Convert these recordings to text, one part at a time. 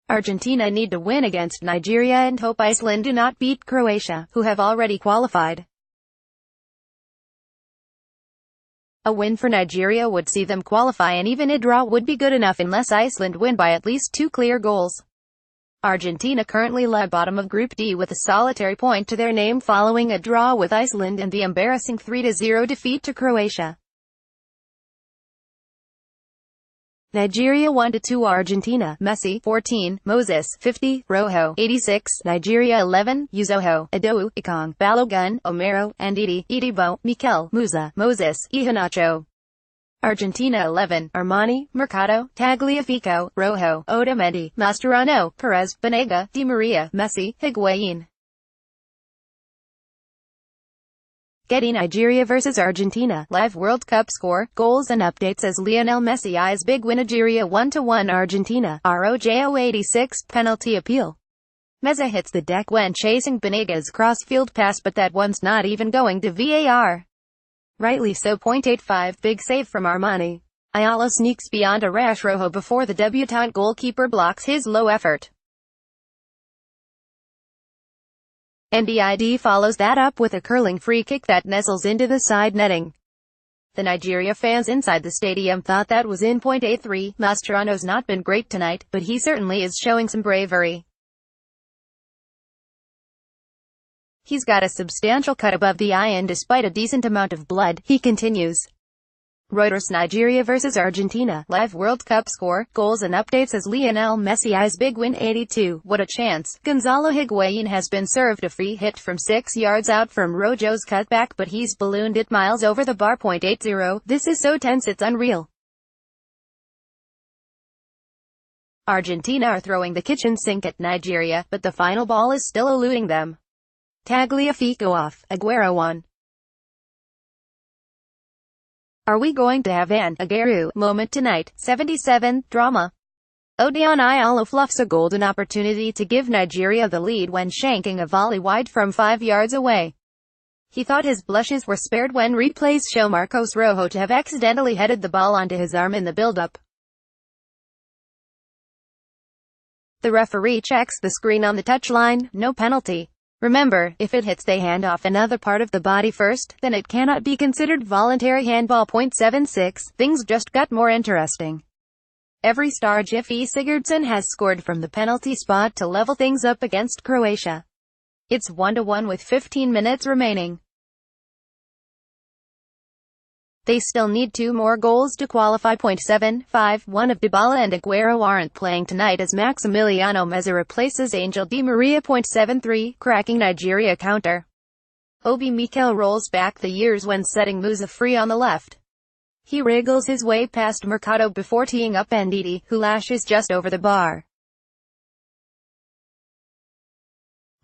Argentina need to win against Nigeria and hope Iceland do not beat Croatia, who have already qualified. A win for Nigeria would see them qualify, and even a draw would be good enough unless Iceland win by at least 2 clear goals. Argentina currently lie bottom of Group D with a solitary point to their name following a draw with Iceland and the embarrassing 3-0 defeat to Croatia. Nigeria 1-2 Argentina, Messi, 14, Moses, 50, Rojo, 86, Nigeria 11, Uzoho, Adowu, Ikong, Balogun, Omero, Ndidi, Idibo, Mikel, Musa, Moses, Iheanacho. Argentina 11, Armani, Mercado, Tagliafico, Rojo, Otamendi, Mascherano, Perez, Banega, Di Maria, Messi, Higuain. Getty Nigeria vs Argentina, live World Cup score, goals and updates as Lionel Messi eyes big win Nigeria 1-1 Argentina, Rojo 86, penalty appeal. Messi hits the deck when chasing Banega's cross-field pass, but that one's not even going to VAR. Rightly so. 85 big save from Armani. Ayala sneaks beyond a rash Rojo before the debutant goalkeeper blocks his low effort. Ndidi follows that up with a curling free kick that nestles into the side netting. The Nigeria fans inside the stadium thought that was in. 83, Mascherano's not been great tonight, but he certainly is showing some bravery. He's got a substantial cut above the eye and despite a decent amount of blood, he continues. Reuters Nigeria vs Argentina, live World Cup score, goals and updates as Lionel Messi eyes big win 82, what a chance. Gonzalo Higuain has been served a free hit from 6 yards out from Rojo's cutback, but he's ballooned it miles over the bar. 80, this is so tense it's unreal. Argentina are throwing the kitchen sink at Nigeria, but the final ball is still eluding them. Tagliafico off, Aguero on. Are we going to have an Aguero moment tonight? 77, drama. Odion Ayala fluffs a golden opportunity to give Nigeria the lead when shanking a volley wide from 5 yards away. He thought his blushes were spared when replays show Marcos Rojo to have accidentally headed the ball onto his arm in the build-up. The referee checks the screen on the touchline, no penalty. Remember, if it hits they hand off another part of the body first, then it cannot be considered voluntary handball. 76, things just got more interesting. Every star Jiffy Sigurdsson has scored from the penalty spot to level things up against Croatia. It's 1-1 with 15 minutes remaining. They still need 2 more goals to qualify. 75, one of Dybala and Aguero aren't playing tonight as Maximiliano Meza replaces Angel Di Maria. 73, cracking Nigeria counter. Obi Mikel rolls back the years when setting Musa free on the left. He wriggles his way past Mercado before teeing up Ndidi, who lashes just over the bar.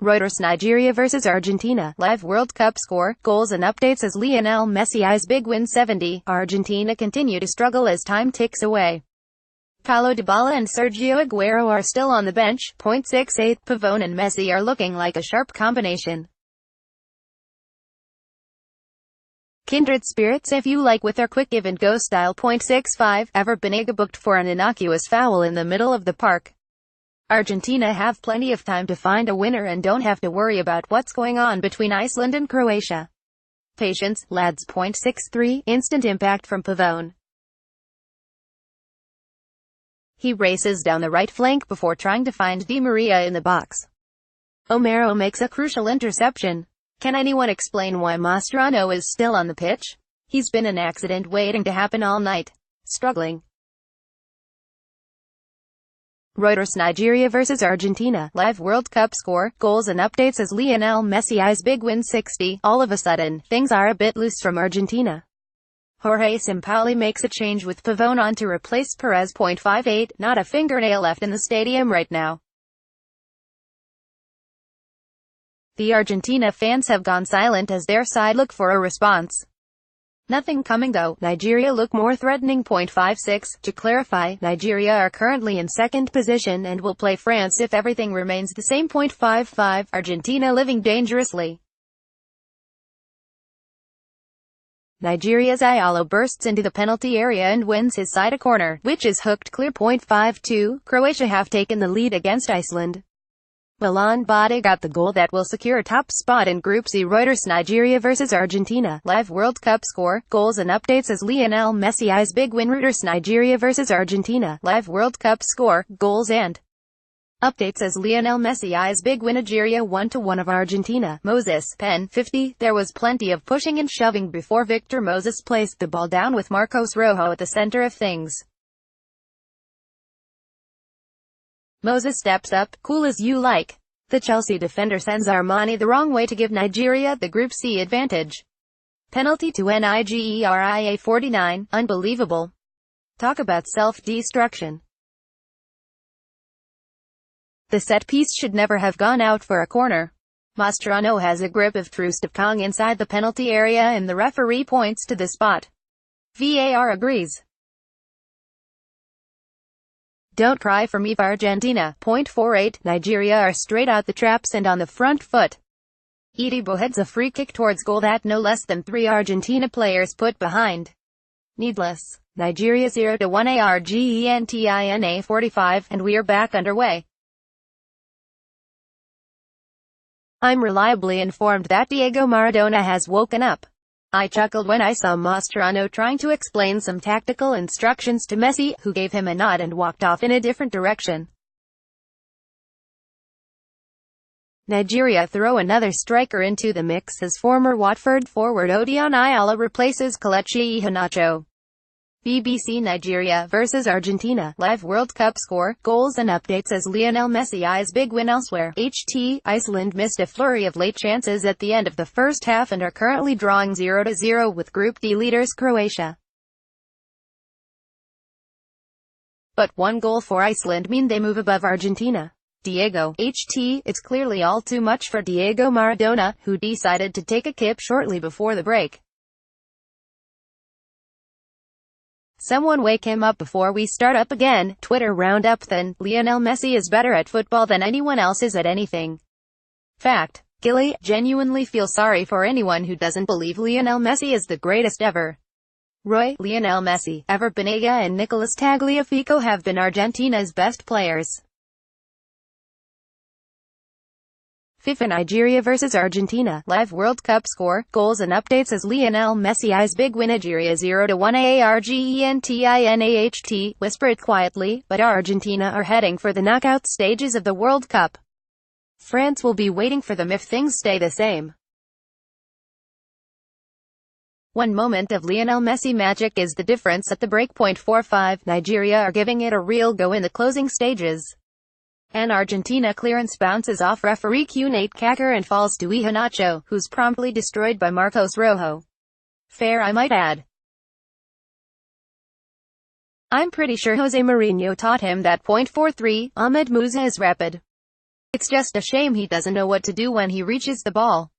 Reuters Nigeria vs Argentina, live World Cup score, goals and updates as Lionel Messi eyes big win. 70, Argentina continue to struggle as time ticks away. Paulo Dybala and Sergio Aguero are still on the bench. 68, Pavone and Messi are looking like a sharp combination. Kindred spirits if you like with their quick give and go style. 65, ever Banega booked for an innocuous foul in the middle of the park. Argentina have plenty of time to find a winner and don't have to worry about what's going on between Iceland and Croatia. Patience, lads. 63, instant impact from Pavone. He races down the right flank before trying to find Di Maria in the box. Omero makes a crucial interception. Can anyone explain why Mascherano is still on the pitch? He's been an accident waiting to happen all night. Struggling. Reuters Nigeria vs Argentina, live World Cup score, goals and updates as Lionel Messi eyes big win. 60, all of a sudden, things are a bit loose from Argentina. Jorge Sampaoli makes a change with Pavone on to replace Perez. 58, not a fingernail left in the stadium right now. The Argentina fans have gone silent as their side look for a response. Nothing coming though. Nigeria look more threatening. 56, to clarify, Nigeria are currently in second position and will play France if everything remains the same. 55, Argentina living dangerously. Nigeria's Ayala bursts into the penalty area and wins his side a corner, which is hooked clear. 52. Croatia have taken the lead against Iceland. Milan Bade got the goal that will secure a top spot in Group C. Reuters. Nigeria vs Argentina. Live World Cup score, goals and updates as Lionel Messi eyes big win. Reuters. Nigeria vs Argentina. Live World Cup score, goals and updates as Lionel Messi eyes big win. Nigeria 1-1 of Argentina. Moses, pen, 50. There was plenty of pushing and shoving before Victor Moses placed the ball down with Marcos Rojo at the center of things. Moses steps up, cool as you like. The Chelsea defender sends Armani the wrong way to give Nigeria the Group C advantage. Penalty to Nigeria 49. Unbelievable. Talk about self-destruction. The set piece should never have gone out for a corner. Mascherano has a grip of Troost-Ekong inside the penalty area and the referee points to the spot. VAR agrees. Don't cry for me, Argentina. 48. Nigeria are straight out the traps and on the front foot. Idibo heads a free kick towards goal that no less than 3 Argentina players put behind. Needless. Nigeria 0-1 Argentina 45, and we are back underway. I'm reliably informed that Diego Maradona has woken up. I chuckled when I saw Mascherano trying to explain some tactical instructions to Messi, who gave him a nod and walked off in a different direction. Nigeria throw another striker into the mix as former Watford forward Odion Ayala replaces Kelechi Iheanacho. BBC. Nigeria vs Argentina. Live World Cup score, goals and updates as Lionel Messi eyes big win elsewhere. Iceland missed a flurry of late chances at the end of the first half and are currently drawing 0-0 with Group D leaders Croatia. But one goal for Iceland mean they move above Argentina. Diego. It's clearly all too much for Diego Maradona, who decided to take a kip shortly before the break. Someone wake him up before we start up again. Twitter roundup. Then, Lionel Messi is better at football than anyone else is at anything. Fact. Gilly, genuinely feel sorry for anyone who doesn't believe Lionel Messi is the greatest ever. Roy, Lionel Messi, Ever Banega and Nicolas Tagliafico have been Argentina's best players. FIFA. Nigeria vs Argentina. Live World Cup score, goals and updates as Lionel Messi eyes big win. Nigeria 0-1 Argentina. Whisper it quietly, but Argentina are heading for the knockout stages of the World Cup. France will be waiting for them if things stay the same. One moment of Lionel Messi magic is the difference at the breakpoint. 45. Nigeria are giving it a real go in the closing stages. An Argentina clearance bounces off referee Nate Kacker and falls to Iheanacho, who's promptly destroyed by Marcos Rojo. Fair, I might add. I'm pretty sure Jose Mourinho taught him that. 43. Ahmed Musa is rapid. It's just a shame he doesn't know what to do when he reaches the ball.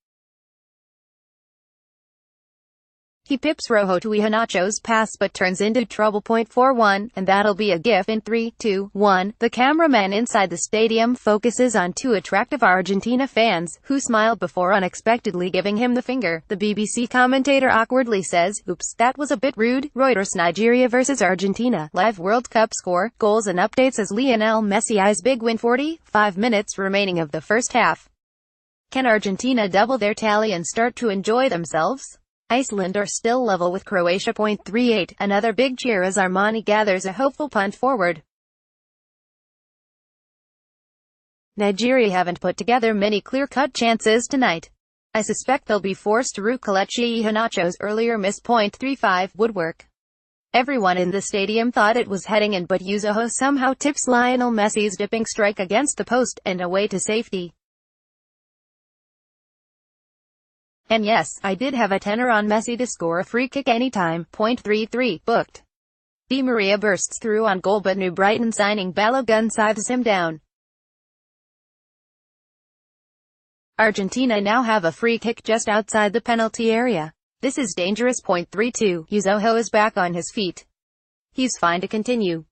He pips Rojo to Iheanacho's pass but turns into trouble. 41, and that'll be a gif in 3, 2, 1. The cameraman inside the stadium focuses on 2 attractive Argentina fans, who smile before unexpectedly giving him the finger. The BBC commentator awkwardly says, "Oops, that was a bit rude." Reuters. Nigeria vs Argentina. Live World Cup score, goals and updates as Lionel Messi eyes big win. 45 minutes remaining of the first half. Can Argentina double their tally and start to enjoy themselves? Iceland are still level with Croatia. 38. Another big cheer as Armani gathers a hopeful punt forward. Nigeria haven't put together many clear-cut chances tonight. I suspect they'll be forced to root Kelechi Iheanacho's earlier miss. 35. Woodwork. Everyone in the stadium thought it was heading in, but Yuzoho somehow tips Lionel Messi's dipping strike against the post, and away to safety. And yes, I did have a tenner on Messi to score a free kick anytime. 33. Booked. Di Maria bursts through on goal but New Brighton signing Balogun scythes him down. Argentina now have a free kick just outside the penalty area. This is dangerous. 32. Yuzoho is back on his feet. He's fine to continue.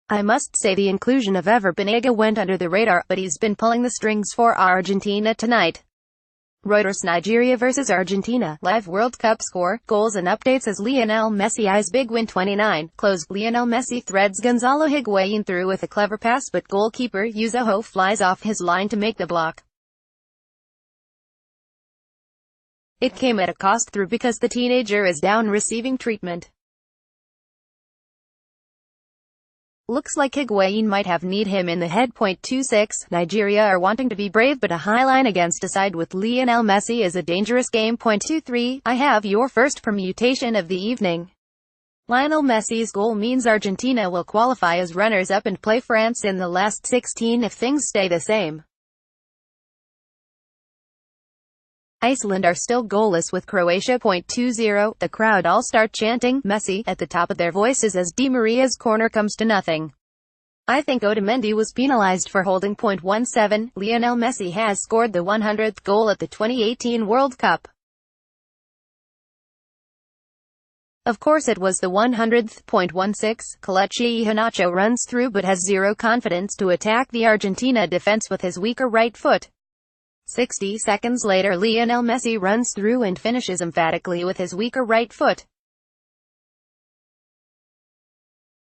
I must say the inclusion of Ever Banega went under the radar, but he's been pulling the strings for Argentina tonight. Reuters. Nigeria vs Argentina. Live World Cup score, goals and updates as Lionel Messi eyes big win 29. Close. Lionel Messi threads Gonzalo Higuain through with a clever pass, but goalkeeper Rojo flies off his line to make the block. It came at a cost through because the teenager is down receiving treatment. Looks like Higuain might have kneed him in the head. 26. Nigeria are wanting to be brave, but a high line against a side with Lionel Messi is a dangerous game. 23. I have your first permutation of the evening. Lionel Messi's goal means Argentina will qualify as runners-up and play France in the last 16 if things stay the same. Iceland are still goalless with Croatia. 20. The crowd all start chanting Messi at the top of their voices as Di Maria's corner comes to nothing. I think Otamendi was penalized for holding. 17. Lionel Messi has scored the 100th goal at the 2018 World Cup. Of course it was the 100th. 16. Kelechi Iheanacho runs through but has zero confidence to attack the Argentina defense with his weaker right foot. 60 seconds later Lionel Messi runs through and finishes emphatically with his weaker right foot.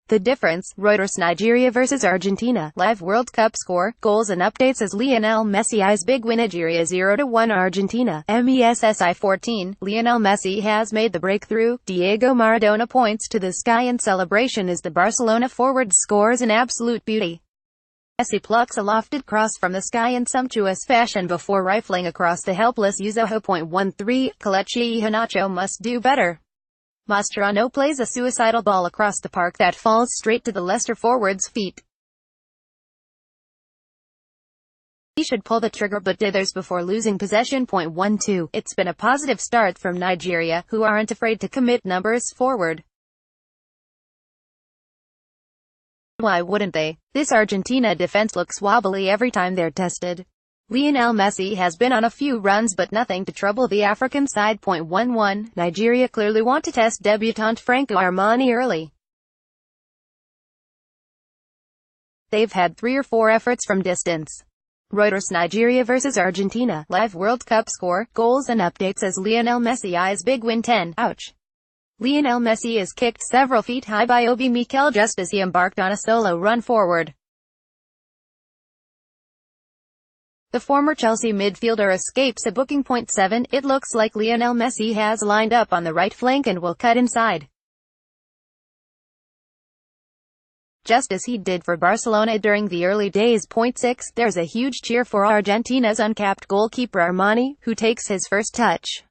The difference. Reuters. Nigeria vs Argentina. Live World Cup score, goals and updates as Lionel Messi eyes big win Nigeria 0-1 Argentina. MESSI 14. Lionel Messi has made the breakthrough. Diego Maradona points to the sky in celebration as the Barcelona forward scores in absolute beauty. Messi plucks a lofted cross from the sky in sumptuous fashion before rifling across the helpless Rojo. 13. Kelechi Iheanacho must do better. Mascherano plays a suicidal ball across the park that falls straight to the Leicester forward's feet. He should pull the trigger but dithers before losing possession. 12. It's been a positive start from Nigeria, who aren't afraid to commit numbers forward. Why wouldn't they? This Argentina defense looks wobbly every time they're tested. Lionel Messi has been on a few runs but nothing to trouble the African side. 11. Nigeria clearly want to test debutant Franco Armani early. They've had 3 or 4 efforts from distance. Reuters. Nigeria vs Argentina. Live World Cup score, goals and updates as Lionel Messi eyes big win 10. Ouch. Lionel Messi is kicked several feet high by Obi Mikel just as he embarked on a solo run forward. The former Chelsea midfielder escapes a booking. 7. It looks like Lionel Messi has lined up on the right flank and will cut inside, just as he did for Barcelona during the early days. 6. There's a huge cheer for Argentina's uncapped goalkeeper Armani, who takes his first touch.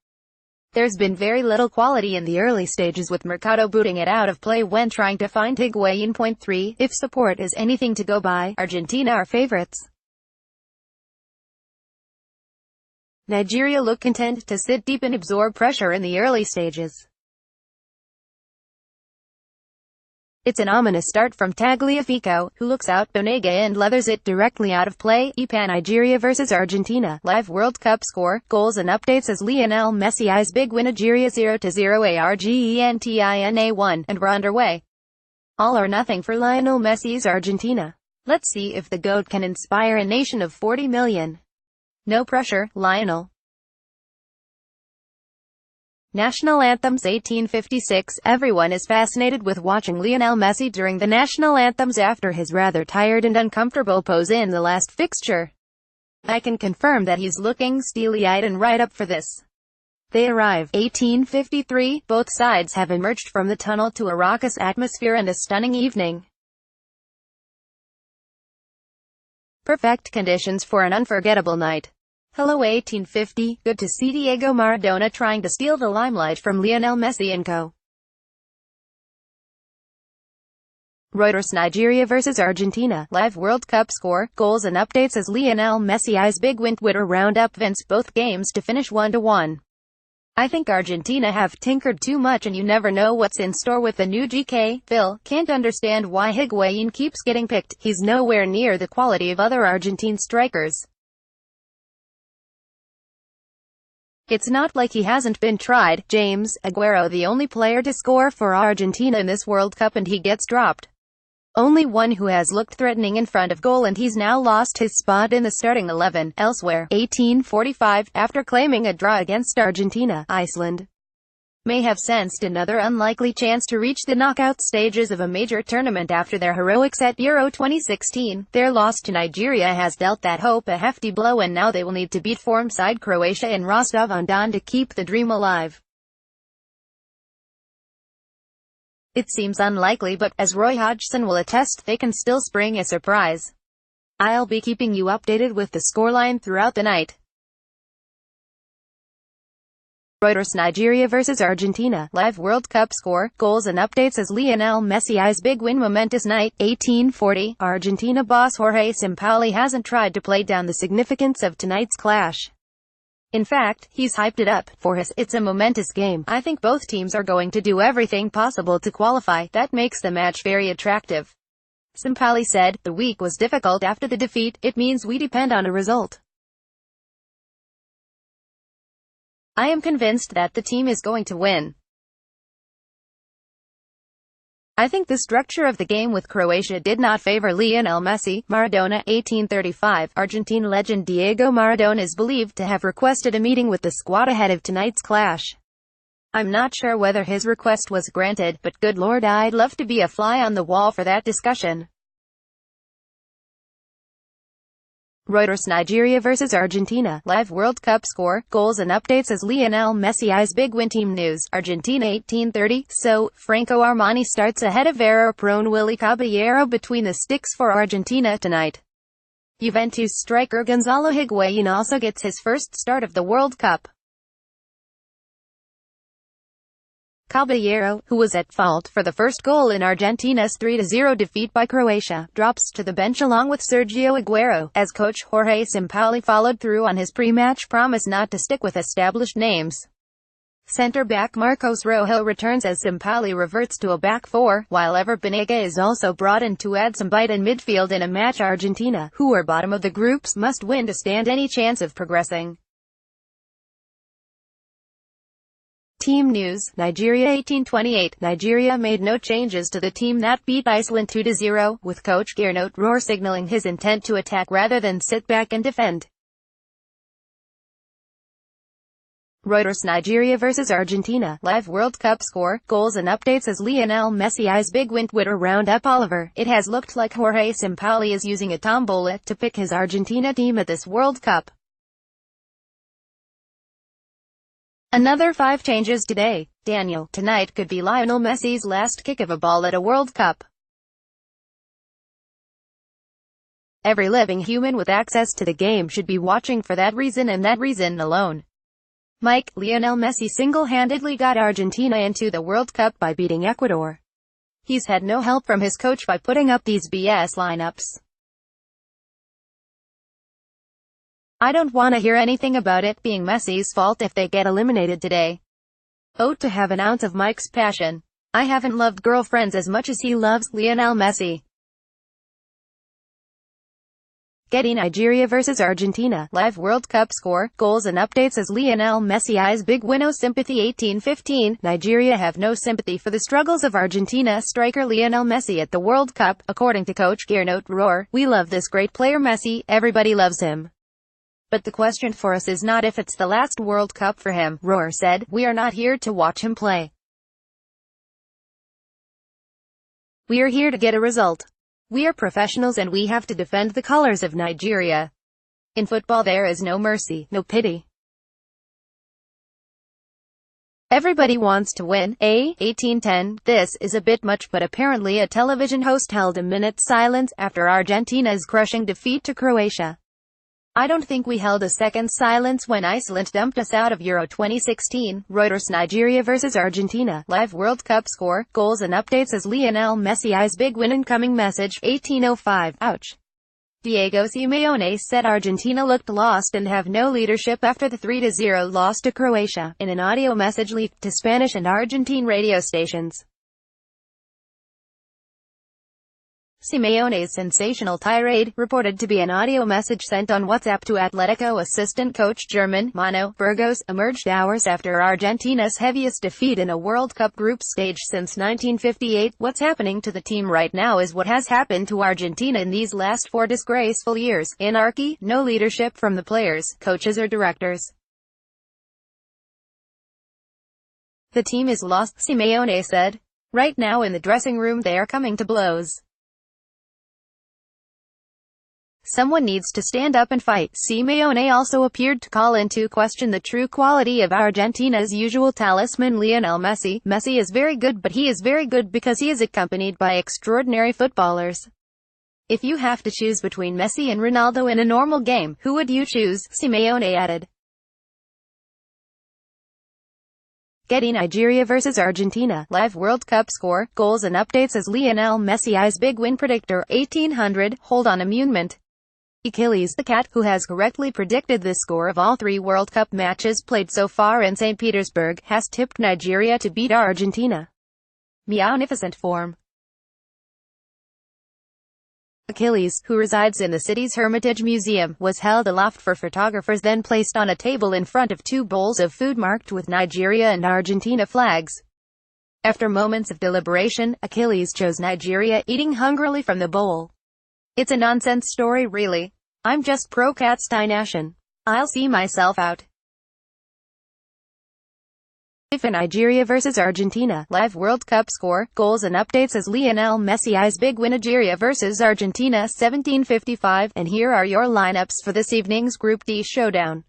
There's been very little quality in the early stages, with Mercado booting it out of play when trying to find Higuain. 3. If support is anything to go by, Argentina are favorites. Nigeria look content to sit deep and absorb pressure in the early stages. It's an ominous start from Tagliafico, who looks out Bonega and leathers it directly out of play. Nigeria vs Argentina. Live World Cup score, goals and updates as Lionel Messi eyes big win Nigeria 0-0 Argentina 1, and we're underway. All or nothing for Lionel Messi's Argentina. Let's see if the GOAT can inspire a nation of 40 million. No pressure, Lionel. National anthems 1856. Everyone is fascinated with watching Lionel Messi during the national anthems after his rather tired and uncomfortable pose in the last fixture. I can confirm that he's looking steely-eyed and right up for this. They arrive. 1853. Both sides have emerged from the tunnel to a raucous atmosphere and a stunning evening. Perfect conditions for an unforgettable night. Hello 1850, good to see Diego Maradona trying to steal the limelight from Lionel Messi and co. Reuters. Nigeria vs Argentina. Live World Cup score, goals and updates as Lionel Messi eyes big win. Twitter roundup events both games to finish 1-1. I think Argentina have tinkered too much and you never know what's in store with the new GK. Phil, can't understand why Higuain keeps getting picked. He's nowhere near the quality of other Argentine strikers. It's not like he hasn't been tried. James Aguero the only player to score for Argentina in this World Cup and he gets dropped. Only one who has looked threatening in front of goal, and he's now lost his spot in the starting 11. Elsewhere, 1845, after claiming a draw against Argentina, Iceland may have sensed another unlikely chance to reach the knockout stages of a major tournament after their heroics at Euro 2016. Their loss to Nigeria has dealt that hope a hefty blow, and now they will need to beat form side Croatia in Rostov-on-Don to keep the dream alive. It seems unlikely, but, as Roy Hodgson will attest, they can still spring a surprise. I'll be keeping you updated with the scoreline throughout the night. Reuters. Nigeria vs Argentina. Live World Cup score, goals and updates as Lionel Messi eyes big win momentous night. 1840. Argentina boss Jorge Sampaoli hasn't tried to play down the significance of tonight's clash. In fact, he's hyped it up. For us, it's a momentous game. I think both teams are going to do everything possible to qualify. That makes the match very attractive. Sampaoli said, "The week was difficult after the defeat. It means we depend on a result. I am convinced that the team is going to win. I think the structure of the game with Croatia did not favor Lionel Messi." Maradona. 1835. Argentine legend Diego Maradona is believed to have requested a meeting with the squad ahead of tonight's clash. I'm not sure whether his request was granted, but good lord, I'd love to be a fly on the wall for that discussion. Reuters. Nigeria vs Argentina. Live World Cup score, goals and updates as Lionel Messi eyes big win. Team news. Argentina. 1830. So, Franco Armani starts ahead of error-prone Willy Caballero between the sticks for Argentina tonight. Juventus striker Gonzalo Higuain also gets his first start of the World Cup. Caballero, who was at fault for the first goal in Argentina's 3-0 defeat by Croatia, drops to the bench along with Sergio Aguero, as coach Jorge Sampaoli followed through on his pre-match promise not to stick with established names. Centre-back Marcos Rojo returns as Sampaoli reverts to a back four, while Ever Banega is also brought in to add some bite in midfield in a match Argentina, who are bottom of the groups, must win to stand any chance of progressing. Team news. Nigeria. 1828. Nigeria made no changes to the team that beat Iceland 2-0, with coach Gernot Rohr signaling his intent to attack rather than sit back and defend. Reuters. Nigeria vs Argentina. Live World Cup score, goals and updates as Lionel Messi eyes big win. Twitter roundup. Oliver. It has looked like Jorge Sampaoli is using a tombola to pick his Argentina team at this World Cup. Another 5 changes today. Daniel. Tonight could be Lionel Messi's last kick of a ball at a World Cup. Every living human with access to the game should be watching for that reason and that reason alone. Mike. Lionel Messi single-handedly got Argentina into the World Cup by beating Ecuador. He's had no help from his coach by putting up these BS lineups. I don't want to hear anything about it being Messi's fault if they get eliminated today. Oh, to have an ounce of Mike's passion. I haven't loved girlfriends as much as he loves Lionel Messi. Getty. Nigeria vs Argentina. Live World Cup score, goals and updates as Lionel Messi eyes big win. No sympathy. 1815. Nigeria have no sympathy for the struggles of Argentina striker Lionel Messi at the World Cup, according to coach Gernot Rohr. We love this great player Messi, everybody loves him. But the question for us is not if it's the last World Cup for him, Rohr said. We are not here to watch him play. We are here to get a result. We are professionals and we have to defend the colors of Nigeria. In football there is no mercy, no pity. Everybody wants to win, eh? 1810. This is a bit much, but apparently a television host held a minute's silence after Argentina's crushing defeat to Croatia. I don't think we held a second's silence when Iceland dumped us out of Euro 2016. Reuters. Nigeria vs Argentina. Live World Cup score, goals and updates as Lionel Messi eyes big win. Incoming message. 1805. Ouch. Diego Simeone said Argentina looked lost and have no leadership after the 3-0 loss to Croatia, in an audio message leaked to Spanish and Argentine radio stations. Simeone's sensational tirade, reported to be an audio message sent on WhatsApp to Atletico assistant coach German Mano Burgos, emerged hours after Argentina's heaviest defeat in a World Cup group stage since 1958. What's happening to the team right now is what has happened to Argentina in these last 4 disgraceful years. Anarchy, no leadership from the players, coaches or directors. The team is lost, Simeone said. Right now in the dressing room they are coming to blows. Someone needs to stand up and fight. Simeone also appeared to call into question the true quality of Argentina's usual talisman Lionel Messi. Messi is very good, but he is very good because he is accompanied by extraordinary footballers. If you have to choose between Messi and Ronaldo in a normal game, who would you choose? Simeone added. Getty Nigeria vs Argentina. Live World Cup score, goals and updates as Lionel Messi's big win predictor. 1800, hold on immuniment. Achilles the cat, who has correctly predicted the score of all 3 World Cup matches played so far in St. Petersburg, has tipped Nigeria to beat Argentina. Meownificent form. Achilles, who resides in the city's Hermitage Museum, was held aloft for photographers, then placed on a table in front of 2 bowls of food marked with Nigeria and Argentina flags. After moments of deliberation, Achilles chose Nigeria, eating hungrily from the bowl. It's a nonsense story really. I'm just Procrastination. I'll see myself out. FIFA Nigeria vs Argentina. Live World Cup score, goals and updates as Lionel Messi's big win Nigeria vs Argentina 1755. And here are your lineups for this evening's Group D showdown.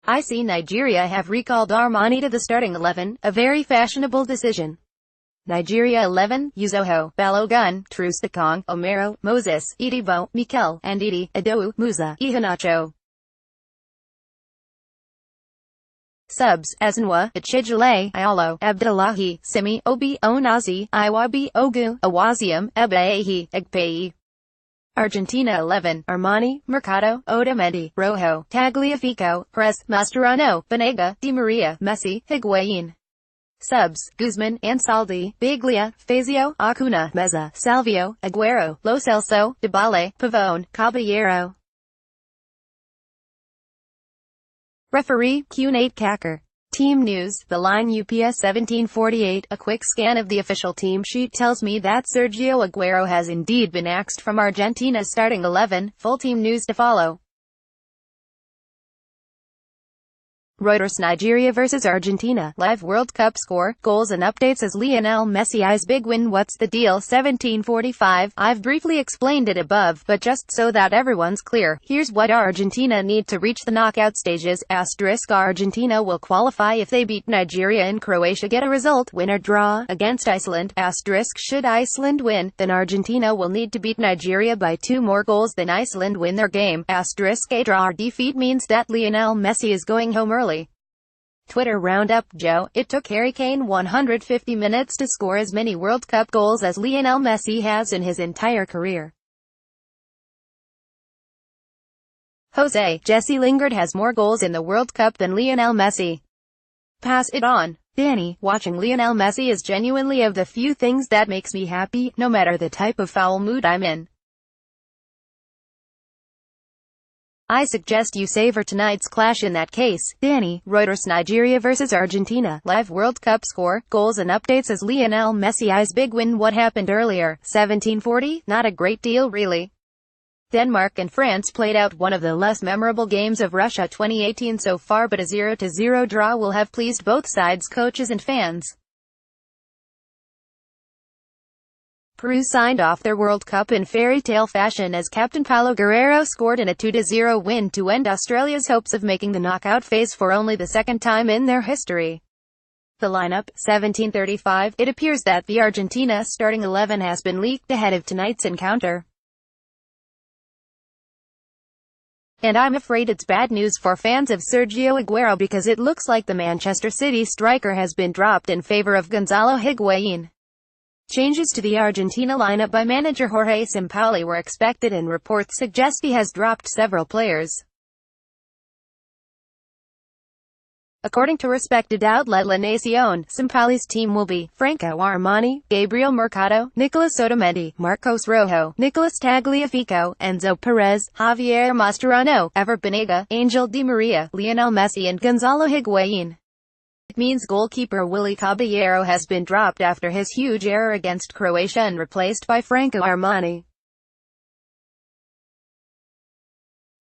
I see Nigeria have recalled Armani to the starting 11, a very fashionable decision. Nigeria 11, Uzoho, Balogun, Trustakong, Omero, Moses, Idibo, Mikel, Ndidi, Adou, Musa, Iheanacho. Subs, Azinwa, Achijale, Ialo, Abdullahi, Simi, Obi, Onazi, Iwabi, Ogu, Awazium, Ebeahi, Egpei. Argentina 11, Armani, Mercado, Otamendi, Rojo, Tagliafico, Perez, Mascherano, Banega, Di Maria, Messi, Higuain. Subs, Guzman, Ansaldi, Biglia, Fazio, Acuna, Meza, Salvio, Aguero, Lo Celso, Dybala, Pavone, Caballero. Referee, Q8 Cacker. Team news, the line UPS 1748. A quick scan of the official team sheet tells me that Sergio Aguero has indeed been axed from Argentina's starting 11. Full team news to follow. Reuters Nigeria vs Argentina. Live World Cup score, goals and updates as Lionel Messi's big win. What's the deal? 1745. I've briefly explained it above, but just so that everyone's clear, here's what Argentina need to reach the knockout stages. Argentina will qualify if they beat Nigeria and Croatia get a result, win or draw, against Iceland. Should Iceland win, then Argentina will need to beat Nigeria by 2 more goals than Iceland win their game. A draw or defeat means that Lionel Messi is going home early. Twitter Roundup. Joe, it took Harry Kane 150 minutes to score as many World Cup goals as Lionel Messi has in his entire career. Jose, Jesse Lingard has more goals in the World Cup than Lionel Messi. Pass it on. Danny, watching Lionel Messi is genuinely of the few things that makes me happy, no matter the type of foul mood I'm in. I suggest you savor tonight's clash in that case. Danny, Reuters Nigeria vs Argentina. Live World Cup score, goals and updates as Lionel Messi's big win. What happened earlier? 1740? Not a great deal really. Denmark and France played out one of the less memorable games of Russia 2018 so far, but a 0-0 draw will have pleased both sides' coaches and fans. Peru signed off their World Cup in fairy tale fashion as captain Paulo Guerrero scored in a 2-0 win to end Australia's hopes of making the knockout phase for only the 2nd time in their history. The lineup, 1735. It appears that the Argentina starting 11 has been leaked ahead of tonight's encounter. And I'm afraid it's bad news for fans of Sergio Aguero because it looks like the Manchester City striker has been dropped in favor of Gonzalo Higuain. Changes to the Argentina lineup by manager Jorge Sampaoli were expected, and reports suggest he has dropped several players. According to respected outlet La Nacion, Sampaoli's team will be Franco Armani, Gabriel Mercado, Nicolas Otamendi, Marcos Rojo, Nicolas Tagliafico, Enzo Perez, Javier Mascherano, Ever Banega, Angel Di Maria, Lionel Messi and Gonzalo Higuain. It means goalkeeper Willy Caballero has been dropped after his huge error against Croatia and replaced by Franco Armani.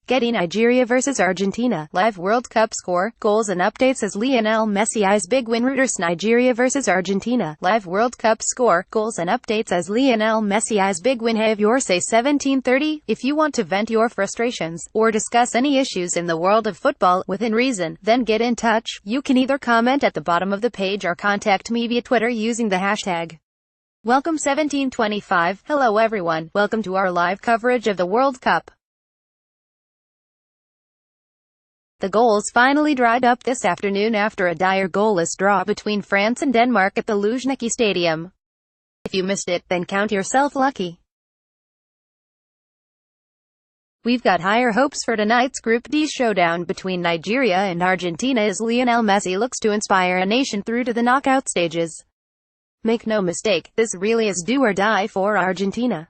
Getty Nigeria vs Argentina. Live World Cup score, goals and updates as Lionel Messi eyes big win. Reuters. Nigeria vs Argentina. Live World Cup score, goals and updates as Lionel Messi eyes big win. Have your say 17:30. If you want to vent your frustrations, or discuss any issues in the world of football, within reason, then get in touch. You can either comment at the bottom of the page or contact me via Twitter using the hashtag Welcome1725. Hello everyone, welcome to our live coverage of the World Cup. The goals finally dried up this afternoon after a dire goalless draw between France and Denmark at the Luzhniki Stadium. If you missed it, then count yourself lucky. We've got higher hopes for tonight's Group D showdown between Nigeria and Argentina as Lionel Messi looks to inspire a nation through to the knockout stages. Make no mistake, this really is do or die for Argentina.